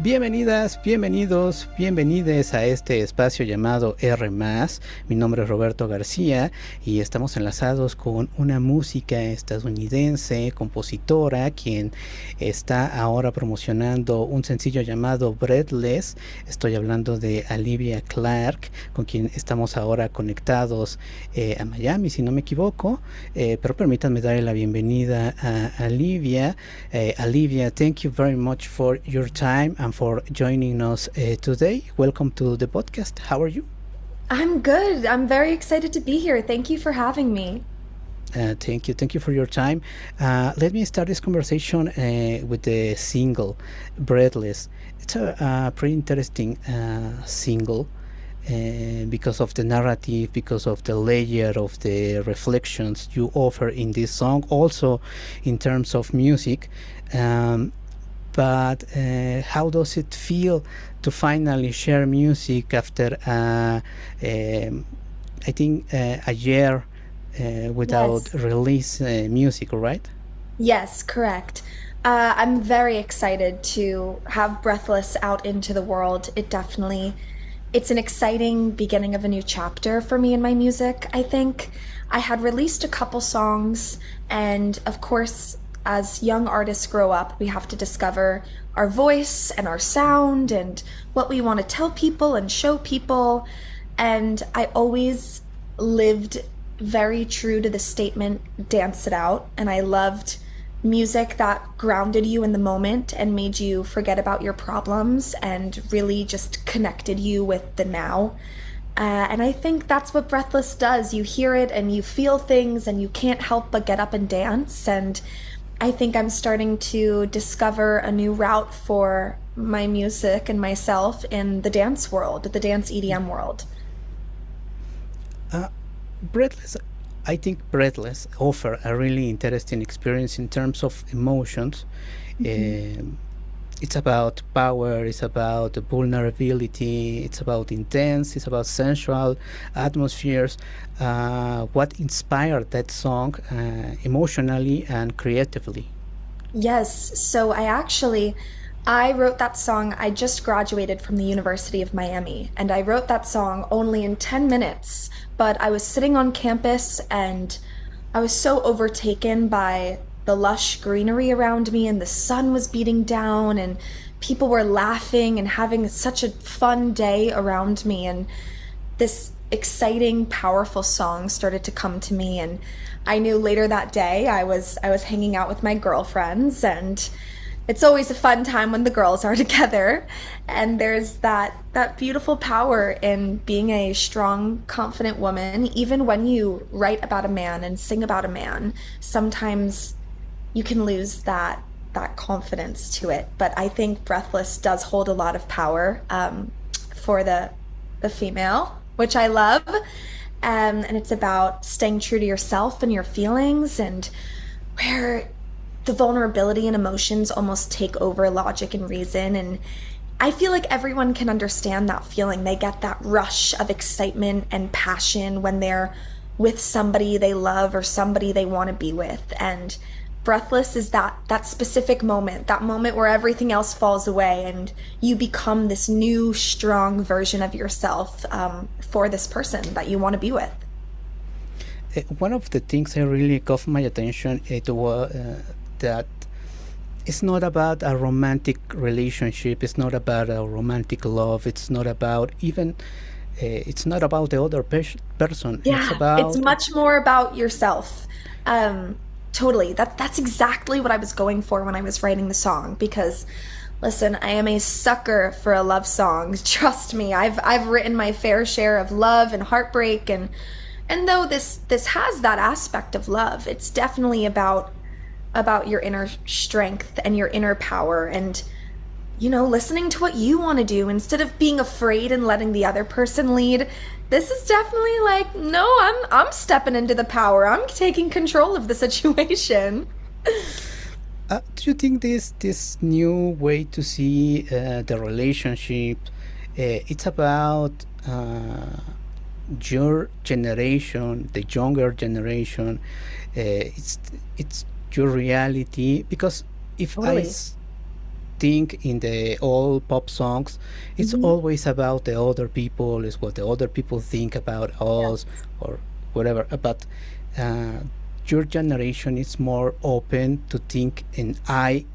Bienvenidas, bienvenidos, bienvenides a este espacio llamado R+. Mi nombre es Roberto García y estamos enlazados con una música estadounidense, compositora, quien está ahora promocionando un sencillo llamado Breathless. Estoy hablando de Alivia Clark, con quien estamos ahora conectados a Miami, si no me equivoco. Pero permítanme darle la bienvenida a Alivia. Alivia, thank you very much for your time and for joining us today. Welcome to the podcast. How are you? I'm good. I'm very excited to be here. Thank you for having me. Thank you. Thank you for your time. Let me start this conversation with the single, Breathless. It's a pretty interesting single because of the narrative, because of the layer of the reflections you offer in this song, also in terms of music. But how does it feel to finally share music after, I think, a year without Yes. release music, right? Yes, correct. I'm very excited to have Breathless out into the world. It's an exciting beginning of a new chapter for me in my music, I think. I had released a couple songs, and of course, as young artists grow up, we have to discover our voice and our sound and what we want to tell people and show people. And I always lived very true to the statement, dance it out. And I loved music that grounded you in the moment and made you forget about your problems and really just connected you with the now. And I think that's what Breathless does. You hear it and you feel things and you can't help but get up and dance. And I think I'm starting to discover a new route for my music and myself in the dance world, the dance EDM world. Uh, Breathless, I think Breathless offer a really interesting experience in terms of emotions. Mhm. It's about power, it's about vulnerability, it's about intense, it's about sensual atmospheres. What inspired that song emotionally and creatively? Yes, so I wrote that song. I just graduated from the University of Miami, and I wrote that song only in 10 minutes, but I was sitting on campus and I was so overtaken by the lush greenery around me, and the sun was beating down, and people were laughing and having such a fun day around me. And this exciting, powerful song started to come to me, and I knew later that day I was hanging out with my girlfriends, and it's always a fun time when the girls are together. And there's that beautiful power in being a strong, confident woman. Even when you write about a man and sing about a man, sometimes you can lose that confidence to it. But I think Breathless does hold a lot of power for the female, which I love. And it's about staying true to yourself and your feelings, and where the vulnerability and emotions almost take over logic and reason. And I feel like everyone can understand that feeling. They get that rush of excitement and passion when they're with somebody they love or somebody they want to be with. And Breathless is that specific moment, that moment where everything else falls away and you become this new, strong version of yourself for this person that you want to be with. One of the things that really caught my attention it was that it's not about a romantic relationship, it's not about a romantic love, it's not about even it's not about the other person, it's Yeah, it's about much more about yourself. Um, totally. That's exactly what I was going for when I was writing the song. Because, listen, I am a sucker for a love song. Trust me, I've written my fair share of love and heartbreak, and though this has that aspect of love, it's definitely about your inner strength and your inner power, and listening to what you want to do instead of being afraid and letting the other person lead. This is definitely like, no, I'm stepping into the power. I'm taking control of the situation. do you think this new way to see the relationship it's about your generation, the younger generation, it's your reality? Because if Totally. think in the old pop songs, it's Mhm. always about the other people, is what the other people think about us Yes. or whatever. But uh, your generation is more open to think in I,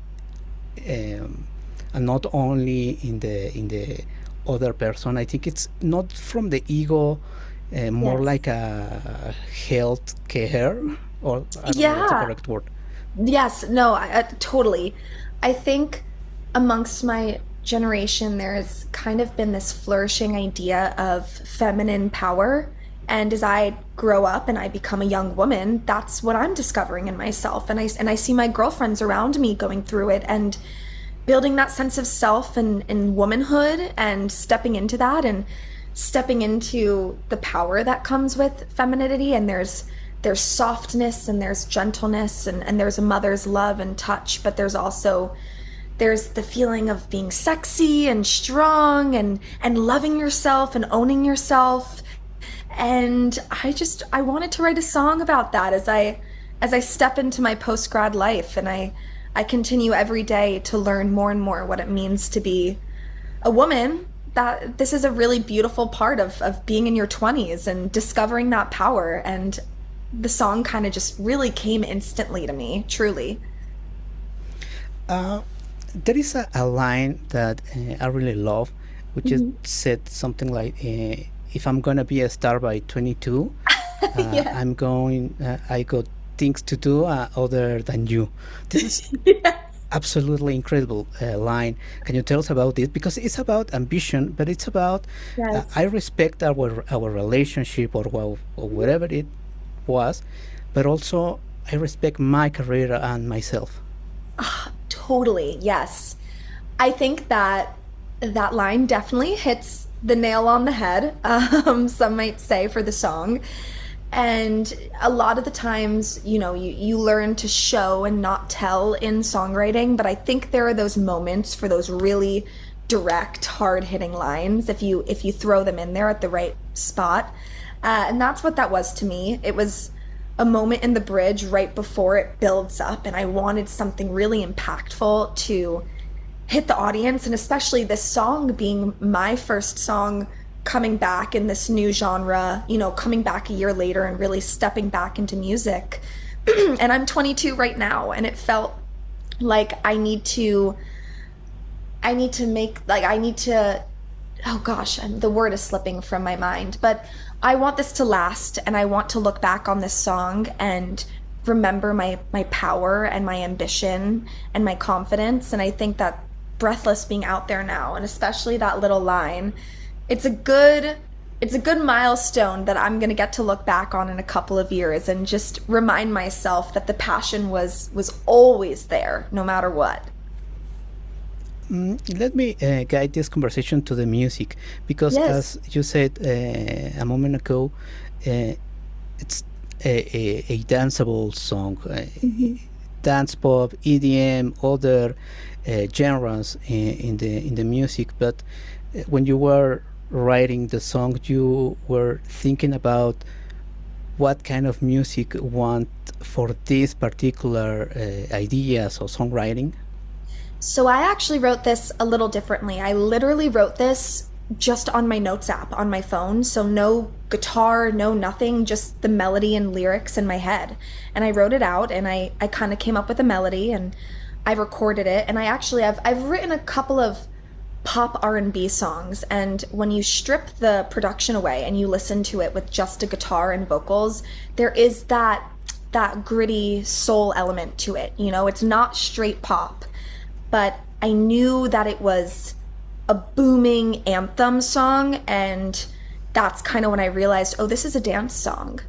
um, and not only in the other person. I think it's not from the ego, more Yes. like a health care, or I don't know what's the Yeah. correct word. Yes. No, I totally. I think amongst my generation, there's kind of been this flourishing idea of feminine power. And as I grow up and I become a young woman, that's what I'm discovering in myself. And I see my girlfriends around me going through it and building that sense of self and womanhood and stepping into that and stepping into the power that comes with femininity. And there's softness and there's gentleness and there's a mother's love and touch, but there's the feeling of being sexy and strong and loving yourself and owning yourself. And I wanted to write a song about that as I step into my post grad life, and I continue every day to learn more and more what it means to be a woman. That this is a really beautiful part of being in your 20s and discovering that power. And the song kind of just really came instantly to me, truly. Uh, there is a line that I really love, which is Mhm. said something like, "If I'm gonna be a star by 22, Yeah. I got things to do other than you." This is Yeah. absolutely incredible line. Can you tell us about this? Because it's about ambition, but it's about Yes. I respect our relationship or whatever it was, but also I respect my career and myself. Totally. Yes. I think that that line definitely hits the nail on the head, some might say, for the song. And a lot of the times, you learn to show and not tell in songwriting, but I think there are those moments for those really direct, hard-hitting lines if you throw them in there at the right spot. And that's what that was to me. It was a moment in the bridge right before it builds up, and I wanted something really impactful to hit the audience, and especially this song being my first song coming back in this new genre, coming back a year later and really stepping back into music. And I'm 22 right now, and it felt like I need to, oh gosh, the word is slipping from my mind, but I want this to last, and I want to look back on this song and remember my power and my ambition and my confidence. And I think that Breathless being out there now, and especially that little line, it's a good it's a good milestone that I'm going to get to look back on in a couple of years and just remind myself that the passion was always there no matter what. Let me guide this conversation to the music, because Yes. as you said a moment ago, uh, it's a danceable song, Mhm. dance pop, EDM, other genres in the music. But when you were writing the song, you were thinking about what kind of music want for these particular ideas or songwriting. So I actually wrote this a little differently. I literally wrote this just on my notes app on my phone. So no guitar, no nothing, just the melody and lyrics in my head. And I wrote it out, and I kind of came up with a melody, and I recorded it. And I've written a couple of pop R&B songs, and when you strip the production away and you listen to it with just a guitar and vocals, there is that gritty soul element to it. It's not straight pop, but I knew that it was a booming anthem song, and that's kind of when I realized, oh, this is a dance song.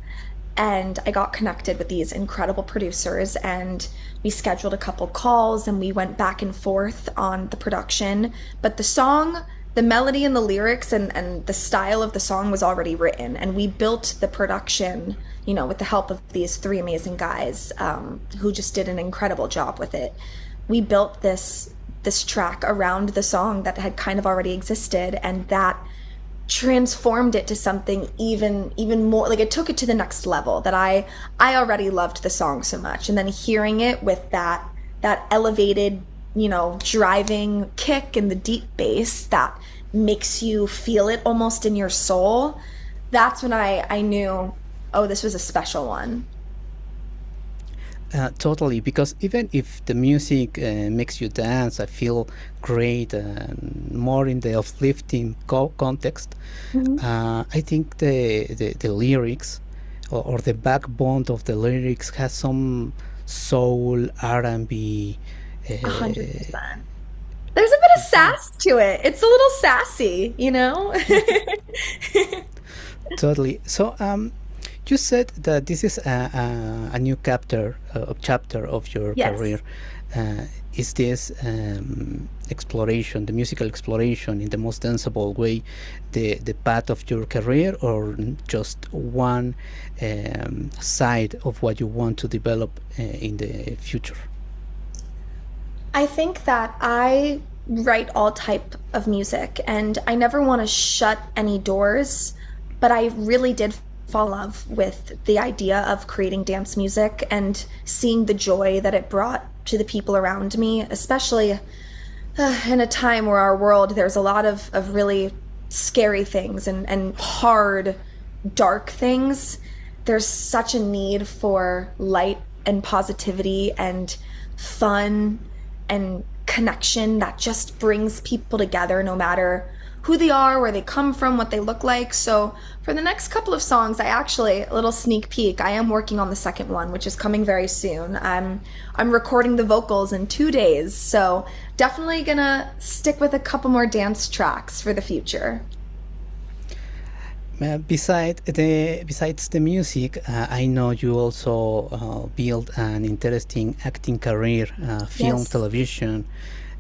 And I got connected with these incredible producers, and we scheduled a couple calls, and we went back and forth on the production. But the song, the melody and the lyrics and the style of the song was already written, and we built the production, with the help of these three amazing guys, who just did an incredible job with it. We built this track around the song that had kind of already existed, and that transformed it to something even more, like, it took it to the next level. That I already loved the song so much, and then hearing it with that elevated driving kick and the deep bass that makes you feel it almost in your soul, that's when I knew, oh, this was a special one. Totally, because even if the music makes you dance, I feel great, more in the uplifting context. I think the lyrics or the backbone of the lyrics has some soul, R&B. 100%. There's a bit of sass to it. It's a little sassy, Totally. So, you said that this is a new chapter of your Yes. career. Is this exploration, the musical exploration in the most danceable way, the path of your career, or just one side of what you want to develop in the future? I think that I write all type of music and I never want to shut any doors, but I really did fall in love with the idea of creating dance music and seeing the joy that it brought to the people around me, especially in a time where our world, there's a lot of really scary things and hard, dark things. There's such a need for light and positivity and fun and connection that just brings people together no matter who they are, where they come from, what they look like. So for the next couple of songs, a little sneak peek, I am working on the second one, which is coming very soon. I'm recording the vocals in 2 days, so definitely gonna stick with a couple more dance tracks for the future. Besides the music, I know you also built an interesting acting career, film, Yes. television.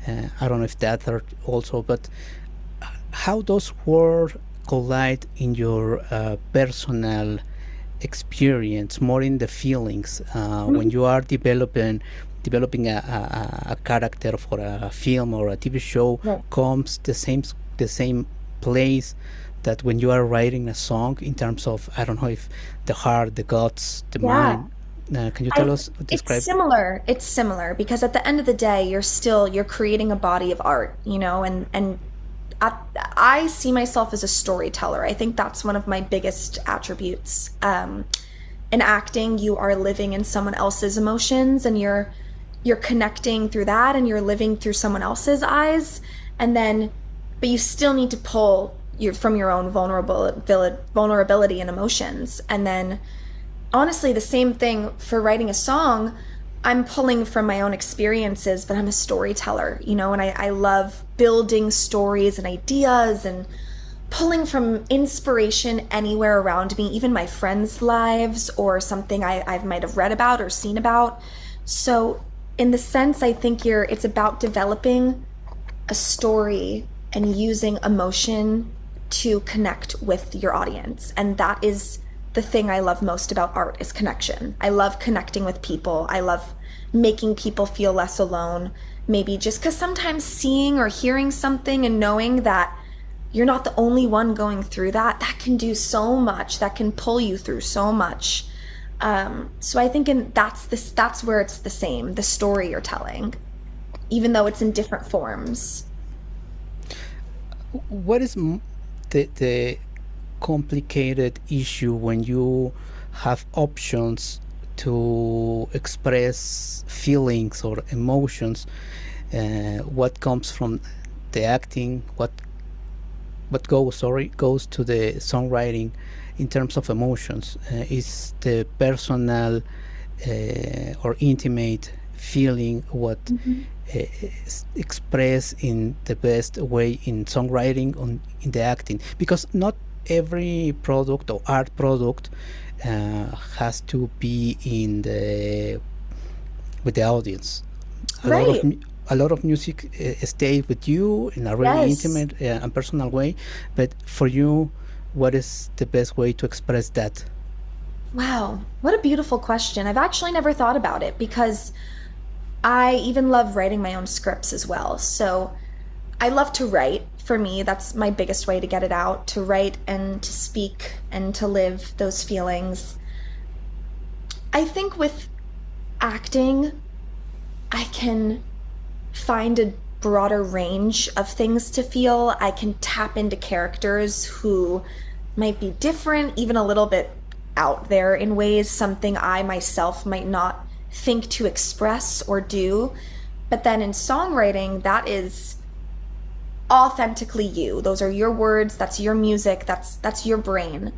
I don't know if that are also, but how those worlds collide in your personal experience, more in the feelings, when you are developing a character for a film or a TV show, Right. comes the same place that when you are writing a song, in terms of, I don't know, if the heart, the guts, the Yeah. mind. Can you tell us, It's describe? similar. It's similar because at the end of the day, you're creating a body of art, and I see myself as a storyteller. I think that's one of my biggest attributes. In acting, you are living in someone else's emotions, and you're connecting through that, and you're living through someone else's eyes, but you still need to pull from your own vulnerability and emotions, and then honestly, the same thing for writing a song. I'm pulling from my own experiences, but I'm a storyteller, and I love building stories and ideas and pulling from inspiration anywhere around me, even my friends' lives or something I might have read about or seen about. So in the sense, I think it's about developing a story and using emotion to connect with your audience. And that is the thing I love most about art, is connection. I love connecting with people. I love making people feel less alone. Maybe just because sometimes seeing or hearing something and knowing that you're not the only one going through that can do so much, that can pull you through so much. So I think that's where it's the same, the story you're telling, even though it's in different forms. What is the complicated issue when you have options to express feelings or emotions? What comes from the acting, what goes to the songwriting in terms of emotions? Is the personal or intimate feeling what express in the best way in songwriting in the acting? Because not every product or art product has to be with the audience. Right. A lot of music stays with you in a really Yes. intimate and personal way, but for you, what is the best way to express that? Wow, what a beautiful question. I've actually never thought about it because I even love writing my own scripts as well. So I love to write. For me, that's my biggest way to get it out, to write and to speak and to live those feelings. I think with acting, I can find a broader range of things to feel. I can tap into characters who might be different, even a little bit out there in ways something I myself might not think to express or do. But then in songwriting, that is authentically you. Those are your words, that's your music, that's your brain.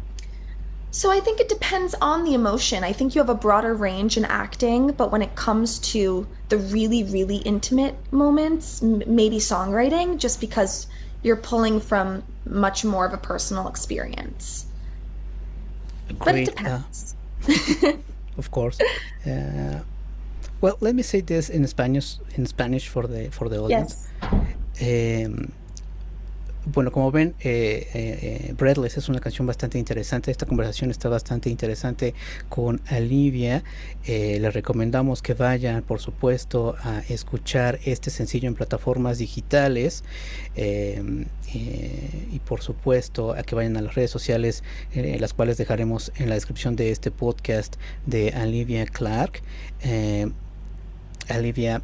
So I think it depends on the emotion. I think you have a broader range in acting, but when it comes to the really, really intimate moments, maybe songwriting, just because you're pulling from much more of a personal experience. But it depends. Of course. Well, let me say this in Spanish for the audience. Yes. Bueno, como ven, Breathless es una canción bastante interesante. Esta conversación está bastante interesante con Alivia. Les recomendamos que vayan, por supuesto, a escuchar este sencillo en plataformas digitales y por supuesto a que vayan a las redes sociales, las cuales dejaremos en la descripción de este podcast de Alivia Clark. Alivia,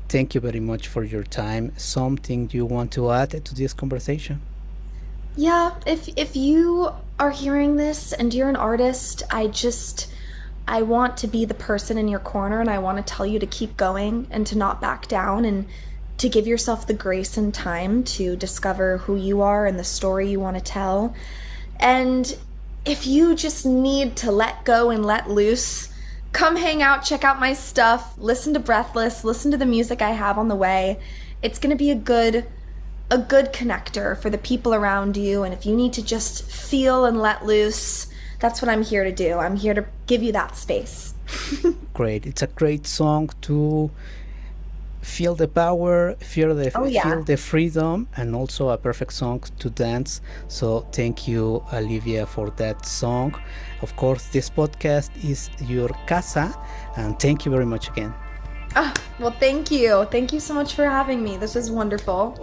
thank you very much for your time. Something you want to add to this conversation? Yeah, if you are hearing this and you're an artist, I want to be the person in your corner, and I want to tell you to keep going and to not back down, and to give yourself the grace and time to discover who you are and the story you want to tell. And if you just need to let go and let loose, come hang out, check out my stuff, listen to Breathless, listen to the music I have on the way. It's going to be a good connector for the people around you. And if you need to just feel and let loose, that's what I'm here to do. I'm here to give you that space. Great. It's a great song to feel the power, feel the freedom, and also a perfect song to dance. So thank you, Alivia, for that song. Of course, this podcast is your casa, and thank you very much again. Well, thank you. Thank you so much for having me. This was wonderful.